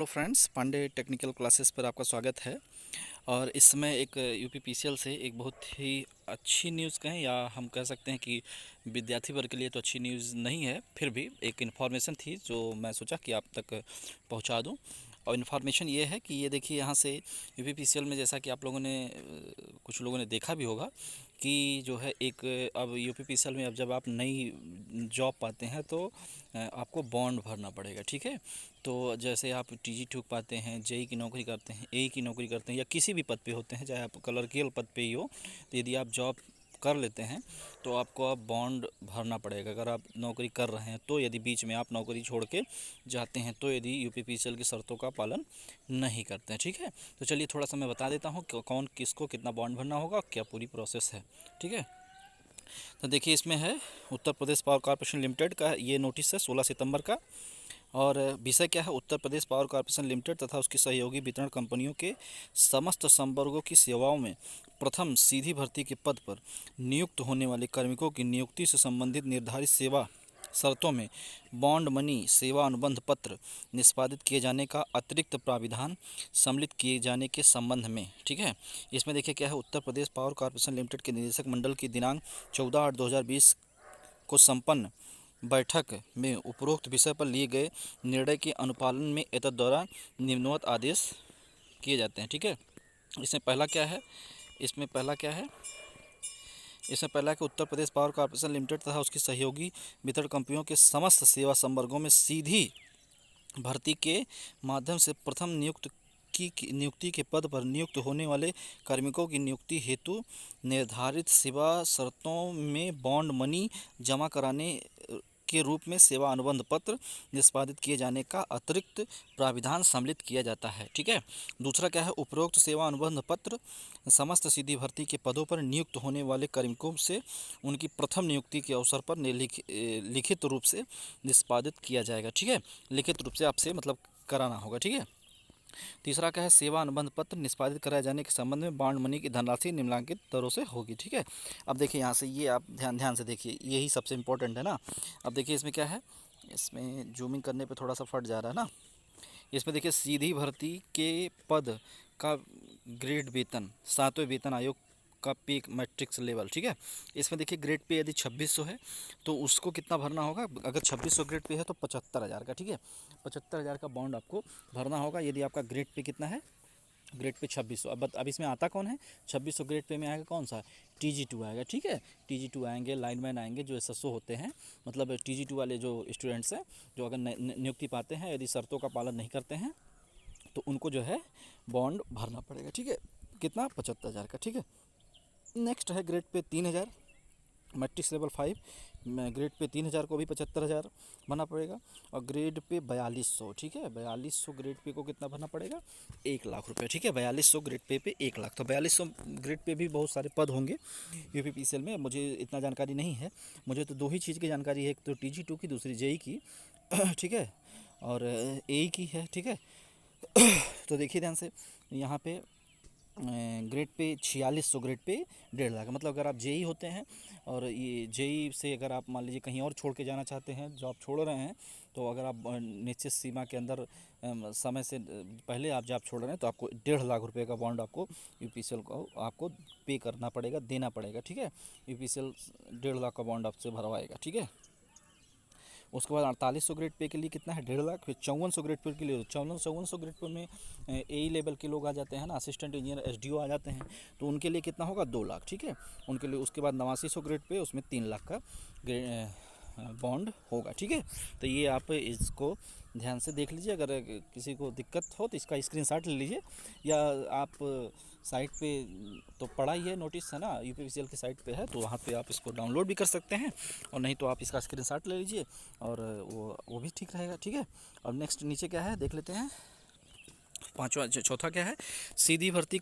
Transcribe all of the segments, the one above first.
Hello friends, Pandey technical classes पर आपका स्वागत है। और इस समय एक यूपीपीसीएल से एक बहुत ही अच्छी न्यूज़ कहें या हम कह सकते हैं कि विद्यार्थी वर्ग के लिए तो अच्छी न्यूज़ नहीं है, फिर भी एक इन्फॉर्मेशन थी जो मैं सोचा कि आप तक पहुंचा दूं। और इन्फॉर्मेशन ये है कि ये देखिए यहाँ से यूपीपीसीएल में, जैसा कि आप लोगों ने कुछ लोगों ने देखा भी होगा कि जो है एक अब यूपीपीसीएल में अब जब आप नई जॉब पाते हैं तो आपको बॉन्ड भरना पड़ेगा। ठीक है, तो जैसे आप टीजी2 पाते हैं, जेई की नौकरी करते हैं, एई की नौकरी करते हैं या किसी भी पद पे होते हैं, चाहे आप क्लर्कियल पद पे ही हो, तो यदि आप जॉब कर लेते हैं तो आपको अब बॉन्ड भरना पड़ेगा। अगर आप नौकरी कर रहे हैं तो, यदि बीच में आप नौकरी छोड़ के जाते हैं तो, यदि यूपीपीसीएल की शर्तों का पालन नहीं करते हैं। ठीक है, तो चलिए थोड़ा सा मैं बता देता हूँ कि कौन किसको कितना बॉन्ड भरना होगा, क्या पूरी प्रोसेस है। ठीक है, तो देखिए इसमें है Uttar Pradesh power corporation limited का ये नोटिस है 16 सितंबर का। और विषय क्या है, Uttar Pradesh power corporation limited तथा उसकी सहयोगी वितरण कंपनियों के समस्त संवर्गों की सेवाओं में प्रथम सीधी भर्ती के पद पर नियुक्त होने वाले कार्मिकों की नियुक्ति से संबंधित निर्धारित सेवा शर्तों में बॉन्ड मनी सेवा अनुबंध पत्र निष्पादित किए जाने का अतिरिक्त प्राविधान सम्मिलित किए जाने के संबंध में। ठीक है, इसमें देखिए क्या है, Uttar Pradesh power corporation limited के निदेशक मंडल की दिनांक 14/8/2020 को संपन्न बैठक में उपरोक्त विषय पर लिए गए निर्णय के अनुपालन में एतद द्वारा निम्नवत आदेश किए जाते हैं। ठीक है, इसमें पहला क्या है, इसमें पहला क्या है, इसमें पहला कि Uttar Pradesh power corporation limited तथा उसकी सहयोगी वितरण कंपनियों के समस्त सेवा संवर्गों में सीधी भर्ती के माध्यम से प्रथम नियुक्ति के पद पर नियुक्त होने वाले कार्मिकों की नियुक्ति हेतु निर्धारित सेवा शर्तों में बॉन्ड मनी जमा कराने के रूप में सेवा अनुबंध पत्र निष्पादित किए जाने का अतिरिक्त प्राविधान सम्मिलित किया जाता है। ठीक है, दूसरा क्या है, उपरोक्त सेवा अनुबंध पत्र समस्त सीधी भर्ती के पदों पर नियुक्त होने वाले कार्मिकों से उनकी प्रथम नियुक्ति के अवसर पर लिखित रूप से निष्पादित किया जाएगा। ठीक है, लिखित रूप से आपसे मतलब कराना होगा। ठीक है, तीसरा क्या है, सेवा अनुबंध पत्र निष्पादित कराए जाने के संबंध में बॉन्ड मनी की धनराशि निम्नलिखित दरों से होगी। ठीक है, अब देखिए यहाँ से ये आप ध्यान से देखिए, यही सबसे इम्पोर्टेंट है ना। अब देखिए इसमें क्या है, इसमें जूमिंग करने पे थोड़ा सा फट जा रहा है ना। इसमें देखिए सीधी भर्ती के पद का ग्रेड वेतन 7वें वेतन आयोग का पे मैट्रिक्स लेवल। ठीक है, इसमें देखिए ग्रेड पे यदि 2600 है तो उसको कितना भरना होगा, अगर 2600 ग्रेड पे है तो 75,000 का। ठीक है, 75,000 का बॉन्ड आपको भरना होगा यदि आपका ग्रेड पे कितना है, ग्रेड पे 2600। अब इसमें आता कौन है, 2600 ग्रेड पे में आएगा कौन सा, टीजी2 आएगा। ठीक है, टीजी2 आएंगे, लाइनमैन आएंगे जो एसएसओ होते हैं, मतलब टीजी2 वाले जो स्टूडेंट्स हैं जो अगर नियुक्ति पाते हैं, यदि शर्तों का पालन नहीं करते हैं तो उनको जो है बॉन्ड भरना पड़ेगा। ठीक है, कितना, 75,000 का। ठीक है, नेक्स्ट है ग्रेड पे 3000, मैट्रिक्स लेवल 5 में ग्रेड पे 3000 को भी 75,000 भरना पड़ेगा। और ग्रेड पे 4200। ठीक है, 4200 ग्रेड पे को कितना भरना पड़ेगा, 1,00,000 रुपये। ठीक है, 4200 ग्रेड पे 1,00,000, तो 4200 ग्रेड पे भी बहुत सारे पद होंगे यूपीपीसीएल में। मुझे इतना जानकारी नहीं है, मुझे तो दो ही चीज़ की जानकारी है, एक तो टीजी2 की, दूसरी जेई की। ठीक है, और एई की है। ठीक है, तो देखिए ध्यान से, यहाँ पे ग्रेड पे 4600 ग्रेड पे 1,50,000, मतलब अगर आप जेई होते हैं और ये जेई से अगर आप मान लीजिए कहीं और छोड़ के जाना चाहते हैं, जॉब छोड़ रहे हैं, तो अगर आप निश्चित सीमा के अंदर समय से पहले आप जॉब छोड़ रहे हैं तो आपको 1,50,000 रुपये का बॉन्ड आपको यूपीसीएल को आपको पे करना पड़ेगा, देना पड़ेगा। ठीक है, यूपीसीएल 1,50,000 का बॉन्ड आपसे भरवाएगा। ठीक है, उसके बाद 4800 ग्रेड पे के लिए कितना है, 1,50,000। फिर 5400 ग्रेड पे के लिए, 5400 ग्रेड पे में ए लेवल के लोग आ जाते हैं ना, असिस्टेंट इंजीनियर एसडीओ आ जाते हैं, तो उनके लिए कितना होगा, 2,00,000। ठीक है, उनके लिए। उसके बाद 8900 ग्रेड पे उसमें 3,00,000 का बॉन्ड होगा। ठीक है, तो ये आप इसको ध्यान से देख लीजिए, अगर किसी को दिक्कत हो तो इसका स्क्रीनशॉट ले लीजिए, या आप साइट पे तो पढ़ा ही है, नोटिस है ना, यूपीपीसीएल की साइट पे है, तो वहाँ पे आप इसको डाउनलोड भी कर सकते हैं, और नहीं तो आप इसका स्क्रीनशॉट ले लीजिए और वो भी ठीक रहेगा। ठीक है, अब नेक्स्ट नीचे क्या है देख लेते हैं, चौथा क्या है, सीधी भर्ती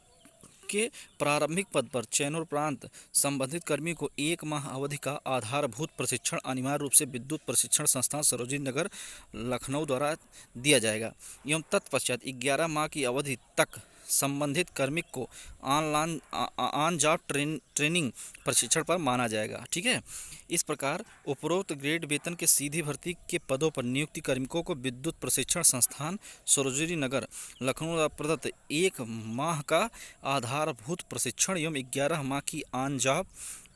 के प्रारंभिक पद पर चयनोपरांत संबंधित कर्मी को 1 माह अवधि का आधारभूत प्रशिक्षण अनिवार्य रूप से विद्युत प्रशिक्षण संस्थान सरोजिनी नगर लखनऊ द्वारा दिया जाएगा एवं तत्पश्चात 11 माह की अवधि तक संबंधित कार्मिक को ऑनलाइन ऑन जॉब ट्रेनिंग प्रशिक्षण पर माना जाएगा। ठीक है, इस प्रकार उपरोक्त ग्रेड वेतन के सीधी भर्ती के पदों पर नियुक्ति कार्मिकों को विद्युत प्रशिक्षण संस्थान सरोजिनी नगर लखनऊ द्वारा प्रदत्त 1 माह का आधारभूत प्रशिक्षण एवं 11 माह की ऑन जॉब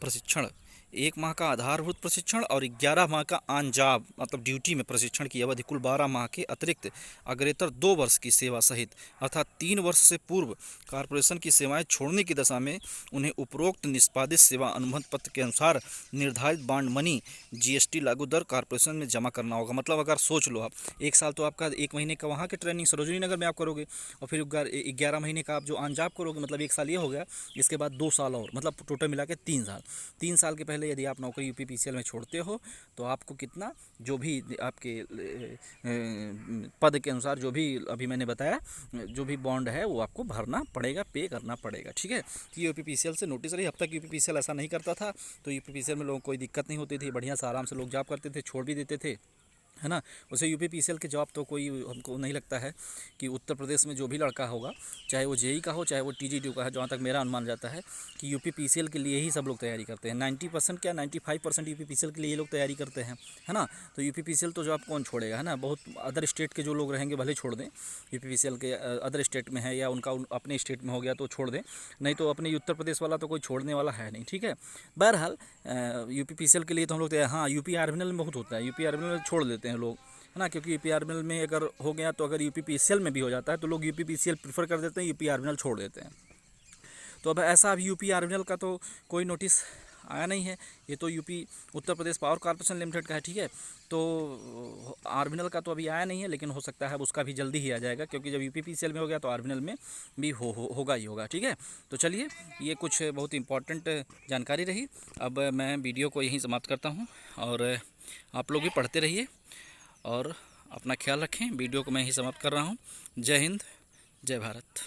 प्रशिक्षण, 1 माह का आधारभूत प्रशिक्षण और 11 माह का ऑन जॉब मतलब ड्यूटी में प्रशिक्षण की अवधि कुल 12 माह के अतिरिक्त अग्रेतर 2 वर्ष की सेवा सहित अर्थात 3 वर्ष से पूर्व कॉरपोरेशन की सेवाएं छोड़ने की दशा में उन्हें उपरोक्त निष्पादित सेवा अनुबंध पत्र के अनुसार निर्धारित बॉन्ड मनी जीएसटी लागू दर कॉरपोरेशन में जमा करना होगा। मतलब अगर सोच लो आप 1 साल तो आपका 1 महीने का वहाँ के ट्रेनिंग सरोजिनी नगर में आप करोगे और फिर 11 महीने का आप जो ऑन जॉब करोगे, मतलब 1 साल ये हो गया, इसके बाद 2 साल और, मतलब टोटल मिला के 3 साल। 3 साल के पहले यदि आप नौकरी यूपीपीसीएल में छोड़ते हो तो आपको कितना, जो भी आपके पद के अनुसार जो भी अभी मैंने बताया जो भी बॉन्ड है वो आपको भरना पड़ेगा, पे करना पड़ेगा। ठीक है, कि यूपीपीसीएल से नोटिस रही। अब तक यूपीपीसीएल ऐसा नहीं करता था, तो यूपीपीसीएल में लोगों को कोई दिक्कत नहीं होती थी, बढ़िया से आराम से लोग जॉब करते थे, छोड़ भी देते थे, है ना। वैसे यूपीपीसीएल के जॉब तो कोई हमको नहीं लगता है कि उत्तर प्रदेश में जो भी लड़का होगा, चाहे वो जेई का हो चाहे वो टीजीटी का है, जहाँ तक मेरा अनुमान जाता है कि यूपीपीसीएल के लिए ही सब लोग तैयारी करते हैं। 90% क्या 95% यूपीपीसीएल के लिए ये लोग तैयारी करते हैं, है ना। तो यूपीपीसीएल तो जॉब कौन छोड़ेगा, है ना। बहुत अदर स्टेट के जो लोग रहेंगे भले छोड़ दें, यूपीपीसीएल के अदर स्टेट में है या उनका अपने स्टेट में हो गया तो छोड़ दें, नहीं तो अपने उत्तर प्रदेश वाला तो कोई छोड़ने वाला है नहीं। ठीक है, बहरहाल यूपीपीसीएल के लिए तो हम लोग, हाँ यूपी आर्मिनल में बहुत होता है, यूपी आर्मिनल छोड़ देते हैं लोग, है ना, क्योंकि यूपी आर्मिनल में अगर हो गया तो अगर यूपीपीसीएल में भी हो जाता है तो लोग यूपीपीसीएल प्रीफर कर देते हैं, यूपी आर्मिनल छोड़ देते हैं। तो अब ऐसा अभी यूपी आर्मिनल का तो कोई नोटिस आया नहीं है, ये तो UP Uttar Pradesh power corporation limited का है। ठीक है, तो आर्मिनल का तो अभी आया नहीं है, लेकिन हो सकता है उसका भी जल्दी ही आ जाएगा, क्योंकि जब यूपीपीसीएल में हो गया तो आर्मिनल में भी होगा ही होगा। ठीक है, तो चलिए ये कुछ बहुत इंपॉर्टेंट जानकारी रही। अब मैं वीडियो को यहीं समाप्त करता हूँ और आप लोग भी पढ़ते रहिए और अपना ख्याल रखें। वीडियो को मैं ही समाप्त कर रहा हूँ। जय हिंद, जय भारत।